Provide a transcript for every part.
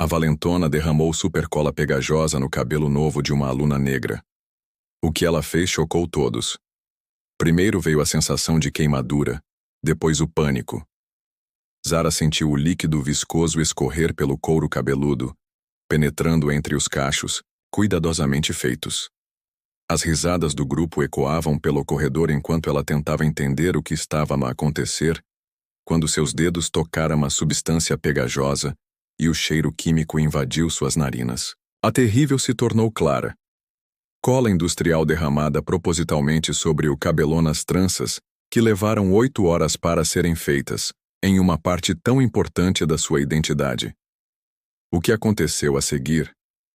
A valentona derramou supercola pegajosa no cabelo novo de uma aluna negra. O que ela fez chocou todos. Primeiro veio a sensação de queimadura, depois o pânico. Zara sentiu o líquido viscoso escorrer pelo couro cabeludo, penetrando entre os cachos, cuidadosamente feitos. As risadas do grupo ecoavam pelo corredor enquanto ela tentava entender o que estava a acontecer, quando seus dedos tocaram uma substância pegajosa e o cheiro químico invadiu suas narinas. A terrível se tornou clara. Cola industrial derramada propositalmente sobre o cabelão nas tranças, que levaram 8 horas para serem feitas, em uma parte tão importante da sua identidade. O que aconteceu a seguir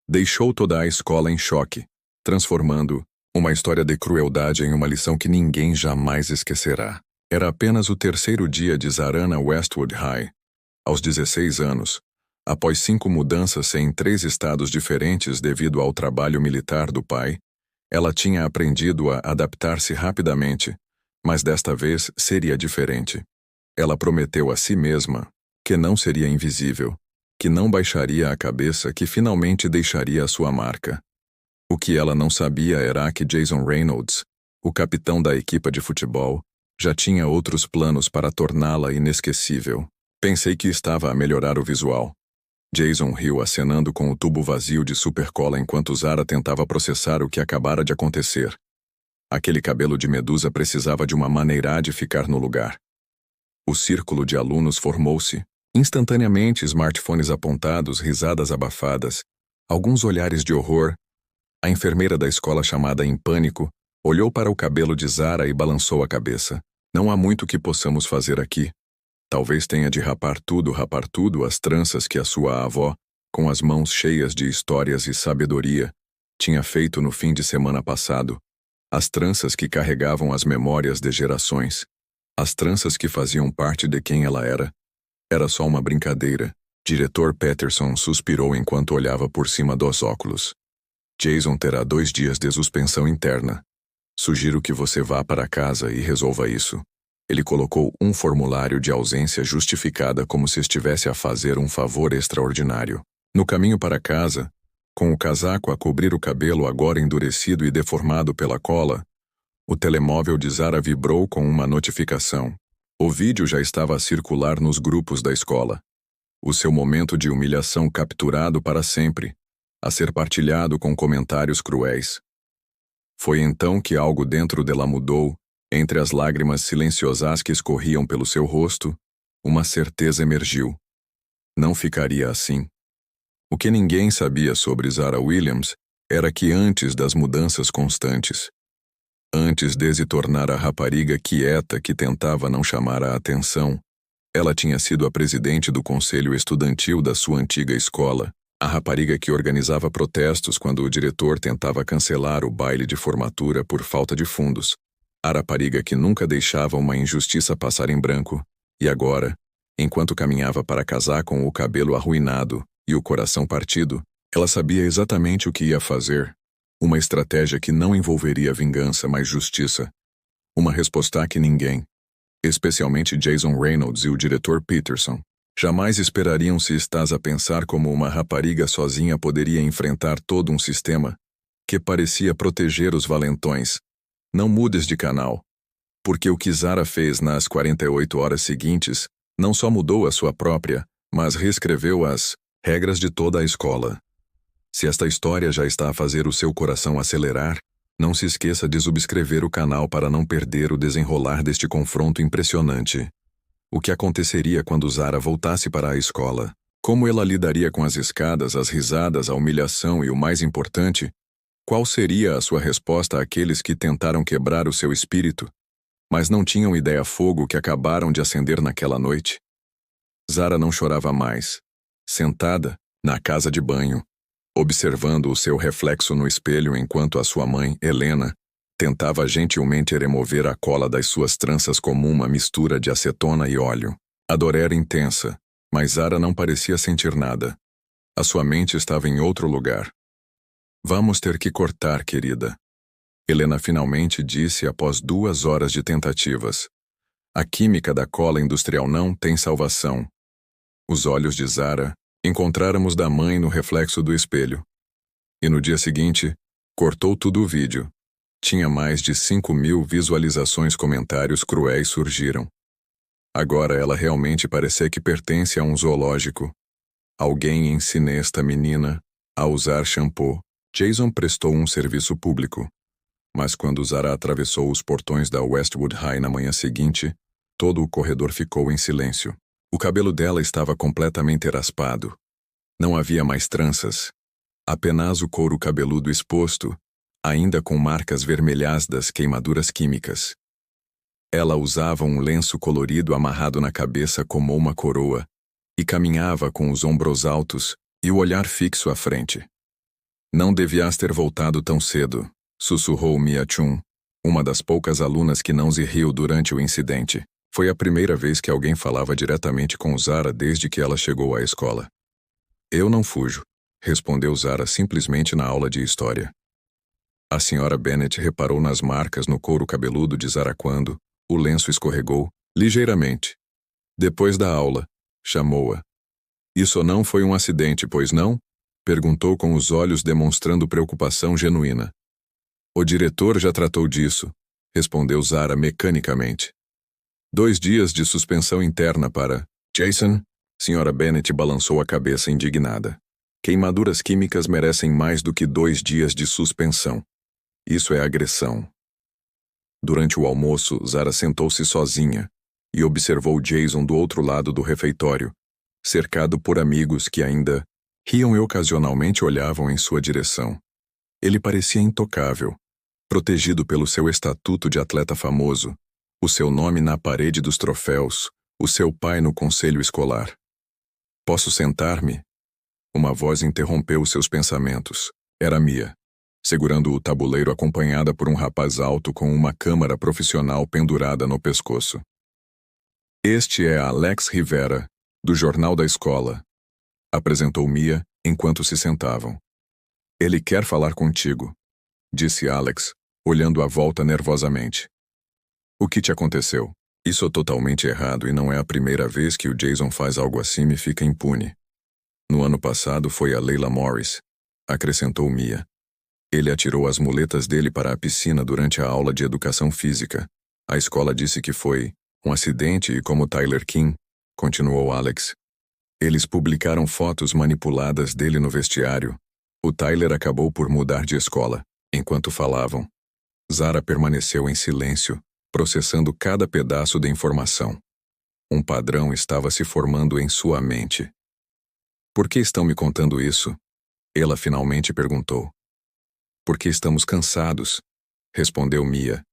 deixou toda a escola em choque, transformando uma história de crueldade em uma lição que ninguém jamais esquecerá. Era apenas o terceiro dia de Zara na Westwood High. Aos 16 anos, após 5 mudanças em 3 estados diferentes devido ao trabalho militar do pai, ela tinha aprendido a adaptar-se rapidamente, mas desta vez seria diferente. Ela prometeu a si mesma que não seria invisível, que não baixaria a cabeça, que finalmente deixaria a sua marca. O que ela não sabia era que Jason Reynolds, o capitão da equipe de futebol, já tinha outros planos para torná-la inesquecível. Pensei que estava a melhorar o visual. Jason riu acenando com o tubo vazio de supercola enquanto Zara tentava processar o que acabara de acontecer. Aquele cabelo de medusa precisava de uma maneira de ficar no lugar. O círculo de alunos formou-se. Instantaneamente, smartphones apontados, risadas abafadas, alguns olhares de horror. A enfermeira da escola, chamada em pânico, olhou para o cabelo de Zara e balançou a cabeça. Não há muito que possamos fazer aqui. Talvez tenha de rapar tudo as tranças que a sua avó, com as mãos cheias de histórias e sabedoria, tinha feito no fim de semana passado. As tranças que carregavam as memórias de gerações. As tranças que faziam parte de quem ela era. Era só uma brincadeira. Diretor Peterson suspirou enquanto olhava por cima dos óculos. Jason terá 2 dias de suspensão interna. Sugiro que você vá para casa e resolva isso. Ele colocou um formulário de ausência justificada como se estivesse a fazer um favor extraordinário. No caminho para casa, com o casaco a cobrir o cabelo agora endurecido e deformado pela cola, o telemóvel de Zara vibrou com uma notificação. O vídeo já estava a circular nos grupos da escola. O seu momento de humilhação capturado para sempre, a ser partilhado com comentários cruéis. Foi então que algo dentro dela mudou. Entre as lágrimas silenciosas que escorriam pelo seu rosto, uma certeza emergiu. Não ficaria assim. O que ninguém sabia sobre Zara Williams era que antes das mudanças constantes, antes de se tornar a rapariga quieta que tentava não chamar a atenção, ela tinha sido a presidente do conselho estudantil da sua antiga escola, a rapariga que organizava protestos quando o diretor tentava cancelar o baile de formatura por falta de fundos, a rapariga que nunca deixava uma injustiça passar em branco, e agora, enquanto caminhava para casar com o cabelo arruinado e o coração partido, ela sabia exatamente o que ia fazer. Uma estratégia que não envolveria vingança, mas justiça. Uma resposta que ninguém, especialmente Jason Reynolds e o diretor Peterson, jamais esperariam se estás a pensar como uma rapariga sozinha poderia enfrentar todo um sistema que parecia proteger os valentões. Não mudes de canal. Porque o que Zara fez nas 48 horas seguintes não só mudou a sua própria, mas reescreveu as regras de toda a escola. Se esta história já está a fazer o seu coração acelerar, não se esqueça de subscrever o canal para não perder o desenrolar deste confronto impressionante. O que aconteceria quando Zara voltasse para a escola? Como ela lidaria com as escadas, as risadas, a humilhação e, o mais importante, qual seria a sua resposta àqueles que tentaram quebrar o seu espírito, mas não tinham ideia fogo que acabaram de acender naquela noite? Zara não chorava mais. Sentada, na casa de banho, observando o seu reflexo no espelho enquanto a sua mãe, Helena, tentava gentilmente remover a cola das suas tranças como uma mistura de acetona e óleo. A dor era intensa, mas Zara não parecia sentir nada. A sua mente estava em outro lugar. Vamos ter que cortar, querida. Helena finalmente disse após 2 horas de tentativas. A química da cola industrial não tem salvação. Os olhos de Zara, Encontráramos da mãe no reflexo do espelho. E no dia seguinte, cortou tudo o vídeo. Tinha mais de 5.000 visualizações, comentários cruéis surgiram. Agora ela realmente parecia que pertence a um zoológico. Alguém ensina esta menina a usar shampoo. Jason prestou um serviço público. Mas quando Zara atravessou os portões da Westwood High na manhã seguinte, todo o corredor ficou em silêncio. O cabelo dela estava completamente raspado. Não havia mais tranças. Apenas o couro cabeludo exposto, ainda com marcas vermelhas das queimaduras químicas. Ela usava um lenço colorido amarrado na cabeça como uma coroa e caminhava com os ombros altos e o olhar fixo à frente. Não devias ter voltado tão cedo, sussurrou Mia Chun, uma das poucas alunas que não se riu durante o incidente. Foi a primeira vez que alguém falava diretamente com Zara desde que ela chegou à escola. Eu não fujo, respondeu Zara simplesmente na aula de história. A senhora Bennet reparou nas marcas no couro cabeludo de Zara quando o lenço escorregou, ligeiramente. Depois da aula, chamou-a. Isso não foi um acidente, pois não? Perguntou com os olhos demonstrando preocupação genuína. O diretor já tratou disso, respondeu Zara mecanicamente. 2 dias de suspensão interna para Jason. Senhora Bennet balançou a cabeça indignada. Queimaduras químicas merecem mais do que 2 dias de suspensão. Isso é agressão. Durante o almoço, Zara sentou-se sozinha e observou Jason do outro lado do refeitório, cercado por amigos que ainda riam e ocasionalmente olhavam em sua direção. Ele parecia intocável, protegido pelo seu estatuto de atleta famoso, o seu nome na parede dos troféus, o seu pai no conselho escolar. Posso sentar-me? Uma voz interrompeu seus pensamentos. Era Mia, segurando o tabuleiro acompanhada por um rapaz alto com uma câmera profissional pendurada no pescoço. Este é Alex Rivera, do Jornal da Escola, apresentou Mia enquanto se sentavam. Ele quer falar contigo, disse Alex, olhando à volta nervosamente. O que te aconteceu? Isso é totalmente errado e não é a primeira vez que o Jason faz algo assim e fica impune. No ano passado foi a Leila Morris, acrescentou Mia. Ele atirou as muletas dele para a piscina durante a aula de educação física. A escola disse que foi um acidente e como Tyler King, continuou Alex. Eles publicaram fotos manipuladas dele no vestiário. O Tyler acabou por mudar de escola. Enquanto falavam, Zara permaneceu em silêncio, processando cada pedaço da informação. Um padrão estava se formando em sua mente. Por que estão me contando isso? Ela finalmente perguntou. Porque estamos cansados, respondeu Mia.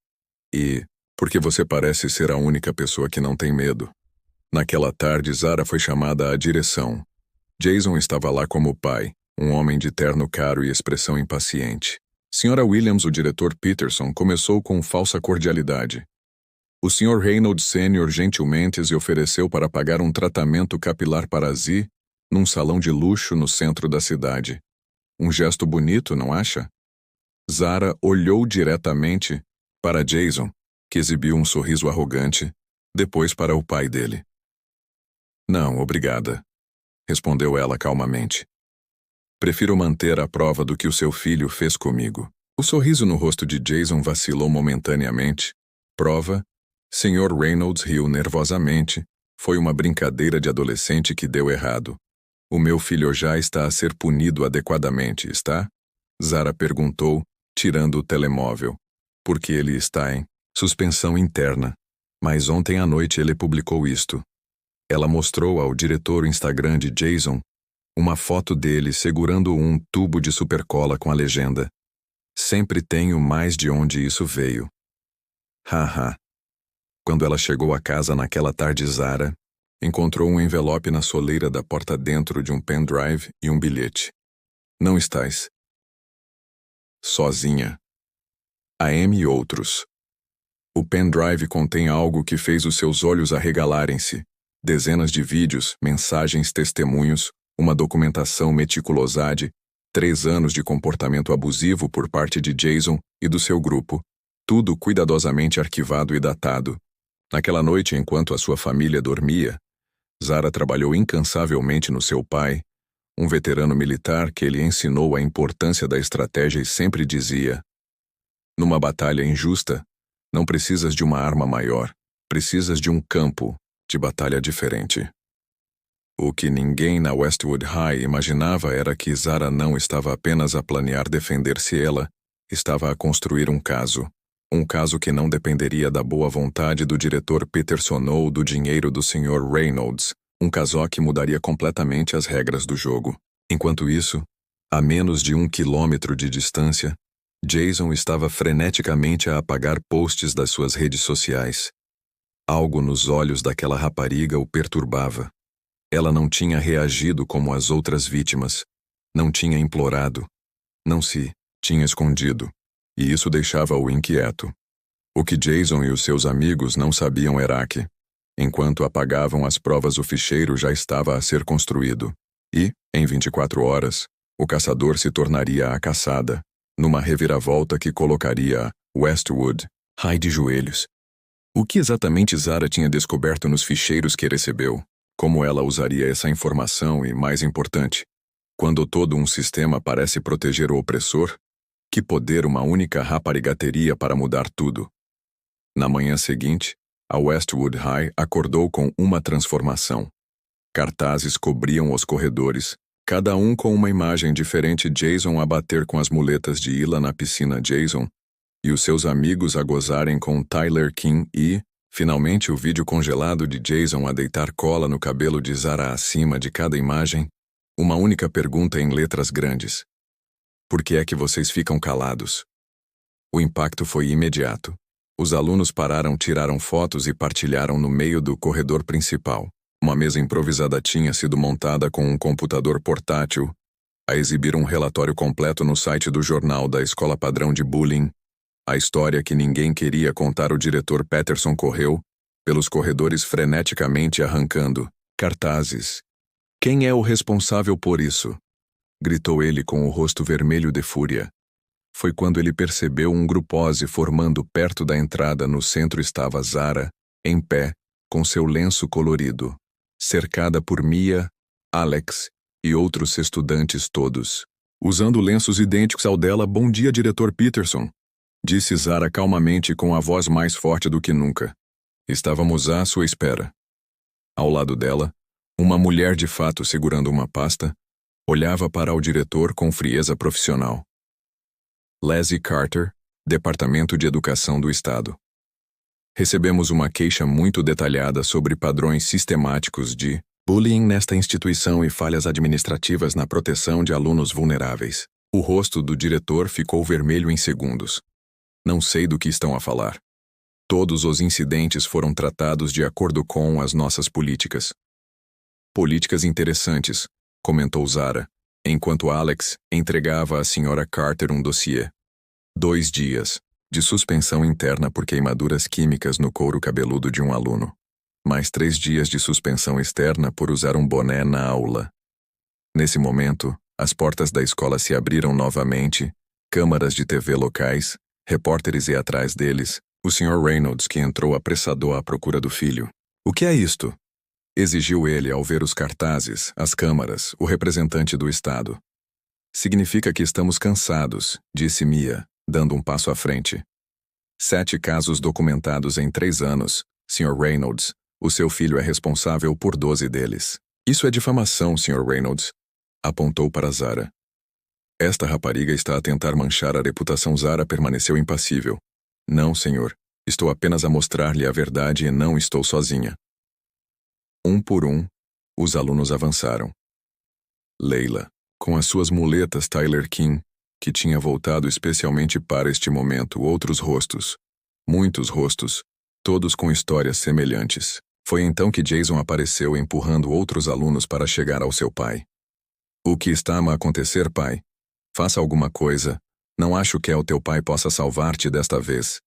E porque você parece ser a única pessoa que não tem medo. Naquela tarde, Zara foi chamada à direção. Jason estava lá como pai, um homem de terno caro e expressão impaciente. Sra. Williams, o diretor Peterson, começou com falsa cordialidade. O Sr. Reynolds Sr. gentilmente se ofereceu para pagar um tratamento capilar para Zee num salão de luxo no centro da cidade. Um gesto bonito, não acha? Zara olhou diretamente para Jason, que exibiu um sorriso arrogante, depois para o pai dele. Não, obrigada, respondeu ela calmamente. Prefiro manter a prova do que o seu filho fez comigo. O sorriso no rosto de Jason vacilou momentaneamente. Prova? Sr. Reynolds riu nervosamente. Foi uma brincadeira de adolescente que deu errado. O meu filho já está a ser punido adequadamente, está? Zara perguntou, tirando o telemóvel. Porque ele está em suspensão interna. Mas ontem à noite ele publicou isto. Ela mostrou ao diretor o Instagram de Jason uma foto dele segurando um tubo de supercola com a legenda: Sempre tenho mais de onde isso veio. Haha. Quando ela chegou a casa naquela tarde, Zara encontrou um envelope na soleira da porta dentro de um pendrive e um bilhete. Não estás sozinha. A Amy e outros. O pendrive contém algo que fez os seus olhos arregalarem-se. Dezenas de vídeos, mensagens, testemunhos, uma documentação meticulosa, 3 anos de comportamento abusivo por parte de Jason e do seu grupo, tudo cuidadosamente arquivado e datado. Naquela noite, enquanto a sua família dormia, Zara trabalhou incansavelmente no seu pai, um veterano militar que lhe ensinou a importância da estratégia e sempre dizia: numa batalha injusta, não precisas de uma arma maior, precisas de um campo de batalha diferente. O que ninguém na Westwood High imaginava era que Zara não estava apenas a planear defender-se, ela estava a construir um caso que não dependeria da boa vontade do diretor Peterson ou do dinheiro do Sr. Reynolds, um caso que mudaria completamente as regras do jogo. Enquanto isso, a menos de 1 quilômetro de distância, Jason estava freneticamente a apagar posts das suas redes sociais. Algo nos olhos daquela rapariga o perturbava. Ela não tinha reagido como as outras vítimas, não tinha implorado, não se tinha escondido, e isso deixava-o inquieto. O que Jason e os seus amigos não sabiam era que, enquanto apagavam as provas, o ficheiro já estava a ser construído, e, em 24 horas, o caçador se tornaria a caçada, numa reviravolta que colocaria a Westwood High de joelhos. O que exatamente Zara tinha descoberto nos ficheiros que recebeu? Como ela usaria essa informação e, mais importante, quando todo um sistema parece proteger o opressor, que poder uma única rapariga teria para mudar tudo? Na manhã seguinte, a Westwood High acordou com uma transformação. Cartazes cobriam os corredores, cada um com uma imagem diferente: Jason a bater com as muletas de Ila na piscina, Jason e os seus amigos a gozarem com Tyler King e, finalmente, o vídeo congelado de Jason a deitar cola no cabelo de Zara. Acima de cada imagem, uma única pergunta em letras grandes: por que é que vocês ficam calados? O impacto foi imediato. Os alunos pararam, tiraram fotos e partilharam no meio do corredor principal. Uma mesa improvisada tinha sido montada com um computador portátil a exibir um relatório completo no site do jornal da Escola Padrão de Bullying. A história que ninguém queria contar. O diretor Peterson correu pelos corredores freneticamente arrancando cartazes. Quem é o responsável por isso? Gritou ele com o rosto vermelho de fúria. Foi quando ele percebeu um grupose formando perto da entrada. No centro estava Zara, em pé, com seu lenço colorido, cercada por Mia, Alex e outros estudantes, todos usando lenços idênticos ao dela. Bom dia, diretor Peterson, disse Zara calmamente com a voz mais forte do que nunca. Estávamos à sua espera. Ao lado dela, uma mulher de fato segurando uma pasta, olhava para o diretor com frieza profissional. Leslie Carter, Departamento de Educação do Estado. Recebemos uma queixa muito detalhada sobre padrões sistemáticos de bullying nesta instituição e falhas administrativas na proteção de alunos vulneráveis. O rosto do diretor ficou vermelho em segundos. Não sei do que estão a falar. Todos os incidentes foram tratados de acordo com as nossas políticas. Políticas interessantes, comentou Zara, enquanto Alex entregava à Sra. Carter um dossiê. 2 dias de suspensão interna por queimaduras químicas no couro cabeludo de um aluno. Mais 3 dias de suspensão externa por usar um boné na aula. Nesse momento, as portas da escola se abriram novamente, câmaras de TV locais, repórteres e atrás deles, o Sr. Reynolds, que entrou apressador à procura do filho. O que é isto? Exigiu ele ao ver os cartazes, as câmaras, o representante do Estado. Significa que estamos cansados, disse Mia, dando um passo à frente. 7 casos documentados em 3 anos, Sr. Reynolds. O seu filho é responsável por 12 deles. Isso é difamação, Sr. Reynolds, apontou para Zara. Esta rapariga está a tentar manchar a reputação. Zara permaneceu impassível. Não, senhor. Estou apenas a mostrar-lhe a verdade e não estou sozinha. Um por um, os alunos avançaram. Leila, com as suas muletas, Tyler King, que tinha voltado especialmente para este momento, outros rostos. Muitos rostos, todos com histórias semelhantes. Foi então que Jason apareceu empurrando outros alunos para chegar ao seu pai. O que está a acontecer, pai? Faça alguma coisa. Não acho que o teu pai possa salvar-te desta vez.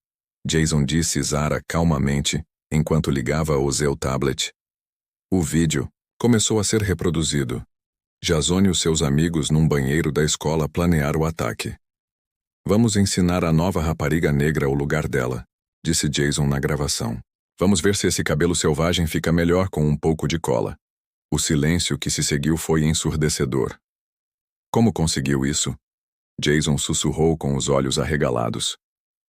Jason disse Zara calmamente, enquanto ligava o seu tablet. O vídeo começou a ser reproduzido. Jason e os seus amigos num banheiro da escola planearam o ataque. Vamos ensinar a nova rapariga negra o lugar dela, disse Jason na gravação. Vamos ver se esse cabelo selvagem fica melhor com um pouco de cola. O silêncio que se seguiu foi ensurdecedor. Como conseguiu isso? Jason sussurrou com os olhos arregalados.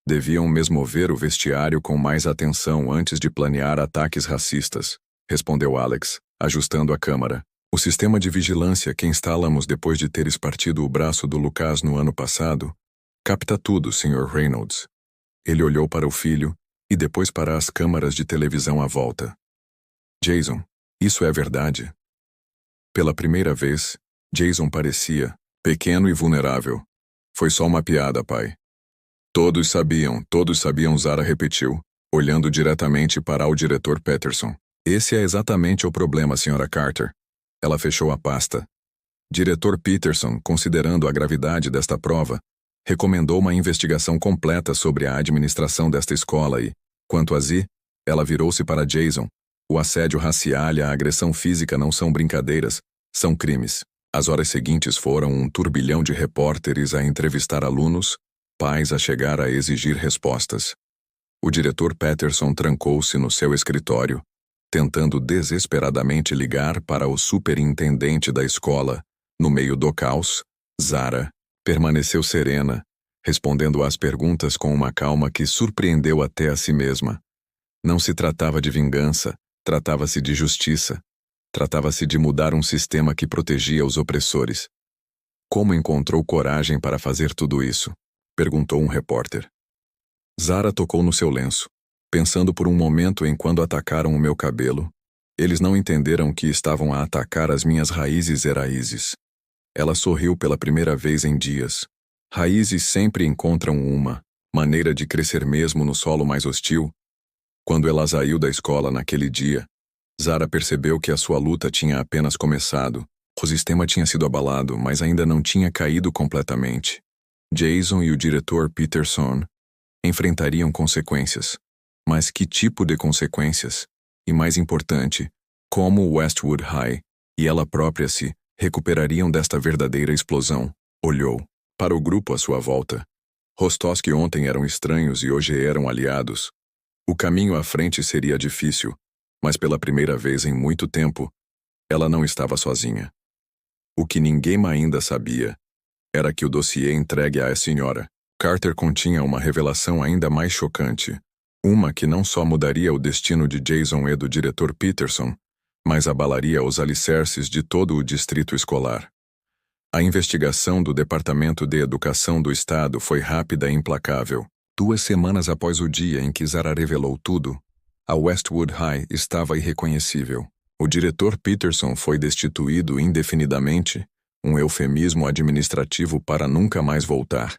Deviam mesmo ver o vestiário com mais atenção antes de planear ataques racistas, respondeu Alex, ajustando a câmera. O sistema de vigilância que instalamos depois de teres partido o braço do Lucas no ano passado capta tudo, Sr. Reynolds. Ele olhou para o filho e depois para as câmaras de televisão à volta. Jason, isso é verdade? Pela primeira vez, Jason parecia pequeno e vulnerável. Foi só uma piada, pai. Todos sabiam, Zara repetiu, olhando diretamente para o diretor Peterson. Esse é exatamente o problema, Sra. Carter. Ela fechou a pasta. Diretor Peterson, considerando a gravidade desta prova, recomendou uma investigação completa sobre a administração desta escola e, quanto a Z, ela virou-se para Jason. O assédio racial e a agressão física não são brincadeiras, são crimes. As horas seguintes foram um turbilhão de repórteres a entrevistar alunos, pais a chegar a exigir respostas. O diretor Peterson trancou-se no seu escritório, tentando desesperadamente ligar para o superintendente da escola. No meio do caos, Zara permaneceu serena, respondendo às perguntas com uma calma que surpreendeu até a si mesma. Não se tratava de vingança, tratava-se de justiça. Tratava-se de mudar um sistema que protegia os opressores. Como encontrou coragem para fazer tudo isso? Perguntou um repórter. Zara tocou no seu lenço, pensando por um momento em quando atacaram o meu cabelo. Eles não entenderam que estavam a atacar as minhas raízes e raízes. Ela sorriu pela primeira vez em dias. Raízes sempre encontram uma maneira de crescer mesmo no solo mais hostil. Quando ela saiu da escola naquele dia, Zara percebeu que a sua luta tinha apenas começado. O sistema tinha sido abalado, mas ainda não tinha caído completamente. Jason e o diretor Peterson enfrentariam consequências. Mas que tipo de consequências? E mais importante, como Westwood High e ela própria se recuperariam desta verdadeira explosão? Olhou para o grupo à sua volta. Rostos que ontem eram estranhos e hoje eram aliados. O caminho à frente seria difícil, mas pela primeira vez em muito tempo, ela não estava sozinha. O que ninguém ainda sabia era que o dossiê entregue à senhora Carter continha uma revelação ainda mais chocante, uma que não só mudaria o destino de Jason e do diretor Peterson, mas abalaria os alicerces de todo o distrito escolar. A investigação do Departamento de Educação do Estado foi rápida e implacável. 2 semanas após o dia em que Zara revelou tudo, a Westwood High estava irreconhecível. O diretor Peterson foi destituído indefinidamente, um eufemismo administrativo para nunca mais voltar.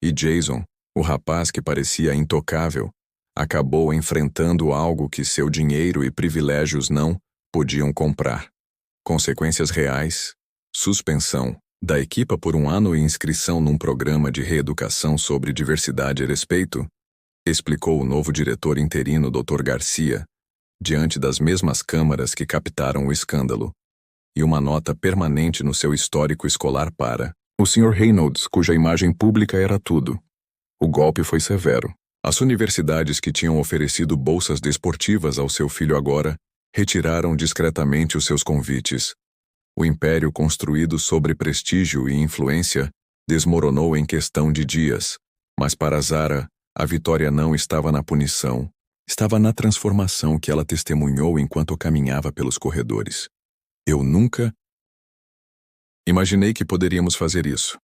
E Jason, o rapaz que parecia intocável, acabou enfrentando algo que seu dinheiro e privilégios não podiam comprar. Consequências reais, suspensão da equipa por 1 ano e inscrição num programa de reeducação sobre diversidade e respeito, explicou o novo diretor interino Dr. Garcia, diante das mesmas câmaras que captaram o escândalo, e uma nota permanente no seu histórico escolar para o Sr. Reynolds, cuja imagem pública era tudo. O golpe foi severo. As universidades que tinham oferecido bolsas desportivas ao seu filho agora retiraram discretamente os seus convites. O império construído sobre prestígio e influência desmoronou em questão de dias, mas para Zara, a vitória não estava na punição, estava na transformação que ela testemunhou enquanto caminhava pelos corredores. Eu nunca imaginei que poderíamos fazer isso,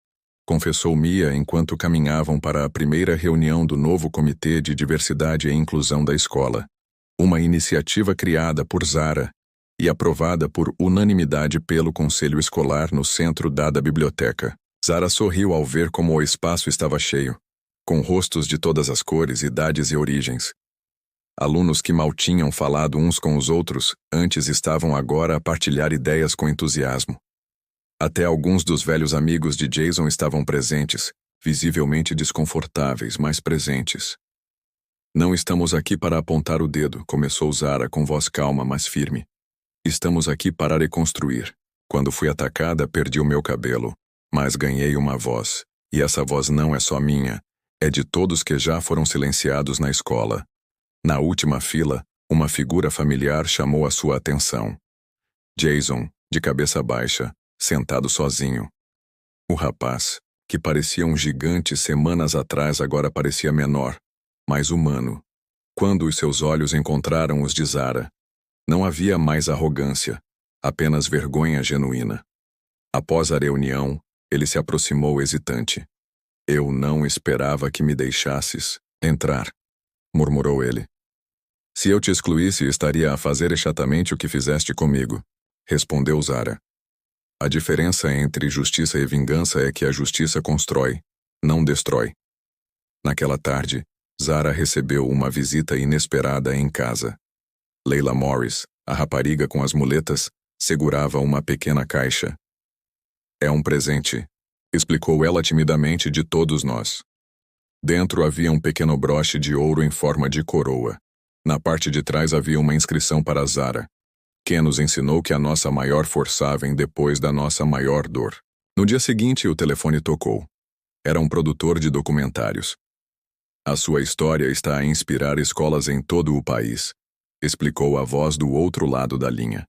confessou Mia enquanto caminhavam para a primeira reunião do novo Comitê de Diversidade e Inclusão da escola, uma iniciativa criada por Zara e aprovada por unanimidade pelo Conselho Escolar no centro da biblioteca. Zara sorriu ao ver como o espaço estava cheio, com rostos de todas as cores, idades e origens. Alunos que mal tinham falado uns com os outros antes estavam agora a partilhar ideias com entusiasmo. Até alguns dos velhos amigos de Jason estavam presentes, visivelmente desconfortáveis, mas presentes. Não estamos aqui para apontar o dedo, começou Zara com voz calma, mas firme. Estamos aqui para reconstruir. Quando fui atacada, perdi o meu cabelo, mas ganhei uma voz, e essa voz não é só minha, é de todos que já foram silenciados na escola. Na última fila, uma figura familiar chamou a sua atenção. Jason, de cabeça baixa, sentado sozinho. O rapaz, que parecia um gigante semanas atrás, agora parecia menor, mais humano. Quando os seus olhos encontraram os de Zara, não havia mais arrogância, apenas vergonha genuína. Após a reunião, ele se aproximou hesitante. Eu não esperava que me deixasses entrar, murmurou ele. Se eu te excluísse, estaria a fazer exatamente o que fizeste comigo, respondeu Zara. A diferença entre justiça e vingança é que a justiça constrói, não destrói. Naquela tarde, Zara recebeu uma visita inesperada em casa. Leila Morris, a rapariga com as muletas, segurava uma pequena caixa. É um presente, explicou ela timidamente de todos nós. Dentro havia um pequeno broche de ouro em forma de coroa. Na parte de trás havia uma inscrição para Zara, que nos ensinou que a nossa maior força vem depois da nossa maior dor. No dia seguinte, o telefone tocou. Era um produtor de documentários. A sua história está a inspirar escolas em todo o país, explicou a voz do outro lado da linha.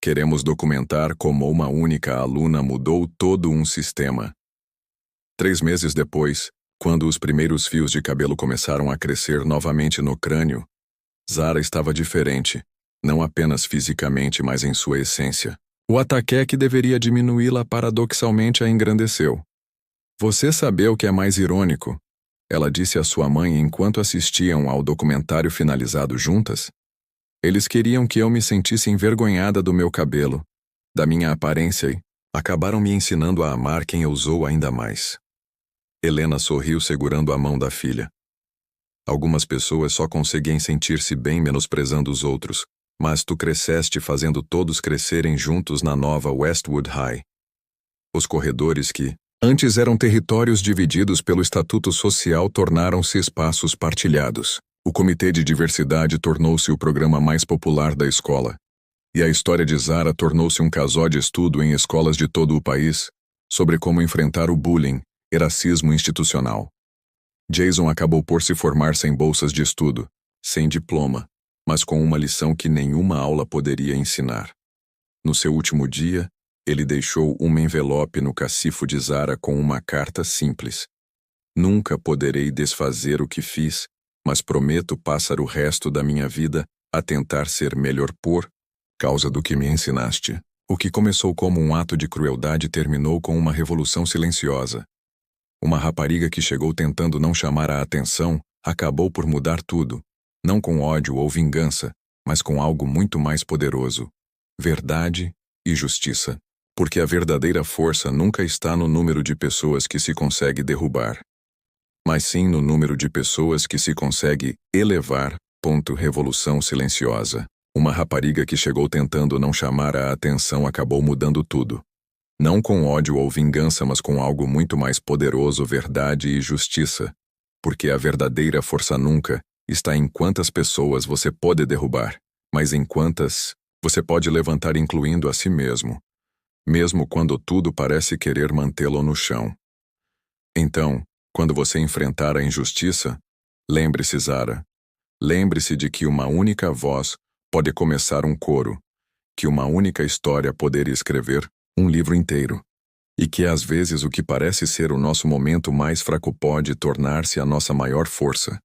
Queremos documentar como uma única aluna mudou todo um sistema. 3 meses depois, quando os primeiros fios de cabelo começaram a crescer novamente no crânio, Zara estava diferente, não apenas fisicamente, mas em sua essência. O ataque que deveria diminuí-la paradoxalmente a engrandeceu. Você sabe o que é mais irônico? Ela disse à sua mãe enquanto assistiam ao documentário finalizado juntas. Eles queriam que eu me sentisse envergonhada do meu cabelo, da minha aparência e acabaram me ensinando a amar quem eu sou ainda mais. Helena sorriu segurando a mão da filha. Algumas pessoas só conseguem sentir-se bem menosprezando os outros, mas tu cresceste fazendo todos crescerem juntos na nova Westwood High. Os corredores que antes eram territórios divididos pelo estatuto social tornaram-se espaços partilhados. O Comitê de Diversidade tornou-se o programa mais popular da escola. E a história de Zara tornou-se um casó de estudo em escolas de todo o país sobre como enfrentar o bullying e racismo institucional. Jason acabou por se formar sem bolsas de estudo, sem diploma, mas com uma lição que nenhuma aula poderia ensinar. No seu último dia, ele deixou um envelope no cacifo de Zara com uma carta simples. Nunca poderei desfazer o que fiz, mas prometo passar o resto da minha vida a tentar ser melhor por causa do que me ensinaste. O que começou como um ato de crueldade terminou com uma revolução silenciosa. Uma rapariga que chegou tentando não chamar a atenção acabou por mudar tudo, não com ódio ou vingança, mas com algo muito mais poderoso: verdade e justiça. Porque a verdadeira força nunca está no número de pessoas que se consegue derrubar, mas sim no número de pessoas que se consegue elevar. Revolução silenciosa. Uma rapariga que chegou tentando não chamar a atenção acabou mudando tudo. Não com ódio ou vingança, mas com algo muito mais poderoso: verdade e justiça. Porque a verdadeira força nunca está em quantas pessoas você pode derrubar, mas em quantas você pode levantar, incluindo a si mesmo, mesmo quando tudo parece querer mantê-lo no chão. Então, quando você enfrentar a injustiça, lembre-se, Zara. Lembre-se de que uma única voz pode começar um coro, que uma única história poderia escrever um livro inteiro, e que às vezes o que parece ser o nosso momento mais fraco pode tornar-se a nossa maior força.